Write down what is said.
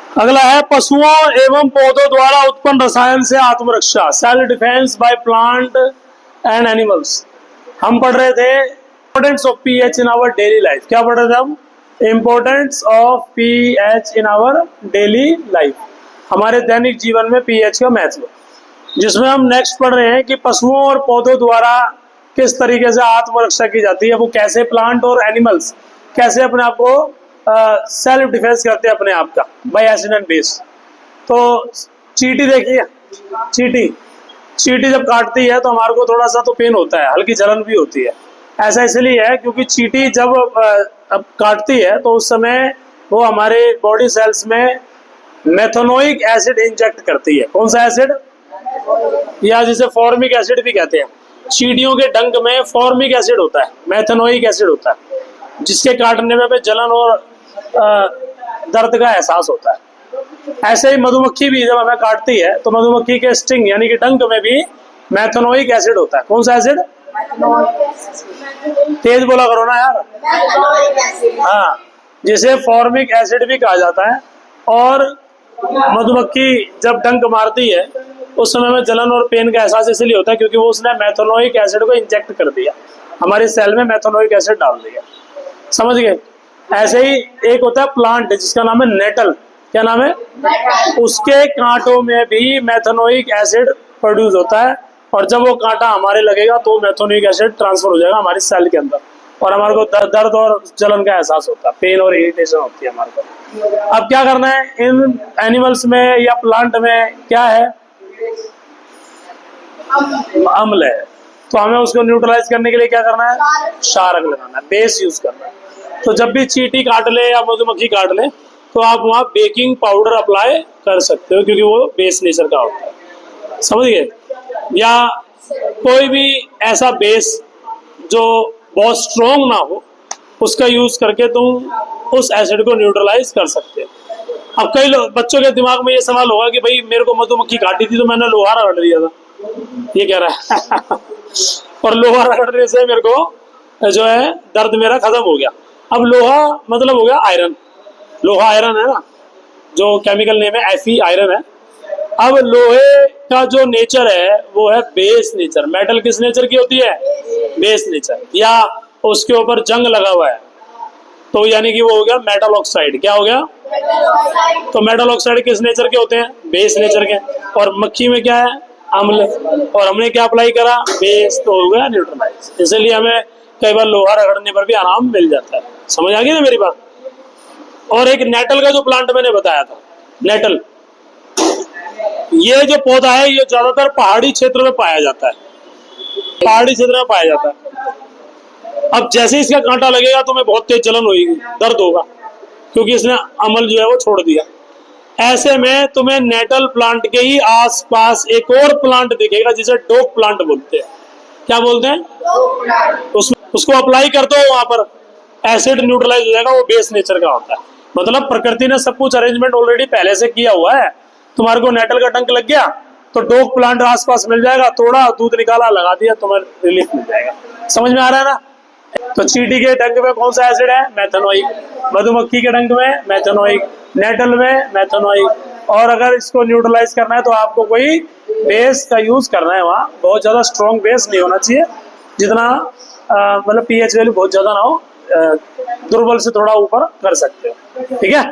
अगला है पशुओं एवं पौधों द्वारा उत्पन्न रसायन से आत्मरक्षा, self defence by plant and animals. हम पढ़ रहे थे importance of pH in our daily life. क्या पढ़ रहे थे हम? Importance of pH in our daily life, हमारे दैनिक जीवन में पीएच का महत्व, जिसमें हम नेक्स्ट पढ़ रहे हैं कि पशुओं और पौधों द्वारा किस तरीके से आत्मरक्षा की जाती है, वो कैसे प्लांट और एनिमल्स कैसे अपने आप को सेल्फ डिफेंस करते हैं अपने आप का बाय एसिड एंड बेस। तो चींटी देखिए, चींटी जब काटती है तो हमारे को थोड़ा सा तो पेन होता है, हल्की जलन भी होती है। ऐसा इसलिए है क्योंकि चींटी जब अब काटती है तो उस समय वो हमारे बॉडी सेल्स में मेथनोइक एसिड इंजेक्ट करती है। कौन सा एसिड? या जिसे फॉर्मिक एसिड भी कहते हैं। चींटियों के डंक में फॉर्मिक एसिड होता है, मेथनोइक एसिड होता है, जिसके काटने में जलन और दर्द का एहसास होता है। ऐसे ही मधुमक्खी भी जब हमें काटती है तो मधुमक्खी के स्टिंग यानी कि डंक में भी मेथनोइक एसिड होता है। कौन सा एसिड? तेज बोला करो ना यार। हाँ, जिसे फॉर्मिक एसिड भी कहा जाता है। और मधुमक्खी जब डंक मारती है उस समय में जलन और पेन का एहसास इसलिए होता है क्योंकि वो उसने मेथनोइक एसिड को इंजेक्ट कर दिया, हमारे सेल में मेथनोइक एसिड डाल दिया। समझ गए? ऐसे ही एक होता है प्लांट जिसका नाम है नेटल। क्या नाम है? उसके कांटों में भी मेथनोइक एसिड प्रोड्यूस होता है, और जब वो कांटा हमारे लगेगा तो मेथनोइक एसिड ट्रांसफर हो जाएगा हमारे सेल के अंदर, और हमारे को दर्द और जलन का एहसास होता है, पेन और इरिटेशन होती है हमारे को। अब क्या करना है इन एनिमल्स में या प्लांट में? क्या है? अम्ल है, तो हमें उसको न्यूट्रलाइज करने के लिए क्या करना है? क्षारक लगाना है, बेस यूज करना है। तो जब भी चींटी काट ले या मधुमक्खी काट ले तो आप वहां बेकिंग पाउडर अप्लाई कर सकते हो क्योंकि वो बेस नेचर का होता है। समझ गए? या कोई भी ऐसा बेस जो बहुत स्ट्रोंग ना हो उसका यूज करके तुम उस एसिड को न्यूट्रलाइज कर सकते हो। अब कई बच्चों के दिमाग में ये सवाल होगा कि भाई मेरे को मधुमक्खी काटी थी तो मैंने लोहा रगड़ दिया था, ये कह रहा है और लोहा रगड़ने से मेरे को जो है दर्द मेरा खत्म हो गया। अब लोहा मतलब हो गया आयरन, लोहा आयरन है ना, जो केमिकल नेम है Fe आयरन है। अब लोहे का जो नेचर है वो है बेस नेचर। मेटल किस नेचर की होती है? Base nature. या उसके ऊपर जंग लगा हुआ है तो यानी कि वो हो गया मेटल ऑक्साइड। क्या हो गया? तो मेटल ऑक्साइड किस नेचर के होते हैं? बेस नेचर के। और मक्खी में क्या है? अम्ल। और हमने क्या अप्लाई करा? बेस, तो हो गया न्यूट्रलाइज। इसलिए हमें कई बार लोहा रगड़ने पर भी आराम मिल जाता है। समझ आ गई ना मेरी बात? और एक नेटल का जो प्लांट मैंने बताया था, नेटल, ये जो पौधा है ये ज्यादातर पहाड़ी क्षेत्र में पाया जाता है, पहाड़ी क्षेत्र में पाया जाता है। अब जैसे ही इसका कांटा लगेगा तो मैं बहुत तेज जलन होगी, दर्द होगा, क्योंकि इसने अमल जो है वो छोड़ दिया। ऐसे में तुम्हें नेटल प्लांट के ही आसपास एक और प्लांट दिखेगा जिसे डोक प्लांट बोलते हैं। क्या बोलते हैं? उसको अप्लाई कर दो, वहां पर एसिड न्यूट्रलाइज हो जाएगा, वो बेस नेचर का होता है। मतलब प्रकृति ने सब कुछ अरेंजमेंट ऑलरेडी पहले से किया हुआ है। तुम्हारे को नेटल का डंक लग गया तो डोक प्लांट आसपास मिल जाएगा, तोड़ा, दूध निकाला, लगा दिया, तुम्हें रिलीफ मिल जाएगा। समझ में आ रहा है ना? तो चींटी के डंक में कौन सा एसिड है? मेथनोइक। मधुमक्खी के डंक में मेथनोइक, नेटल में मेथनोइक। और अगर इसको न्यूट्रलाइज करना है तो आपको कोई बेस का यूज करना है। वहाँ बहुत ज्यादा स्ट्रॉन्ग बेस नहीं होना चाहिए, जितना मतलब पीएच वैल्यू बहुत ज्यादा ना हो, दुर्बल से थोड़ा ऊपर कर सकते हो। ठीक है?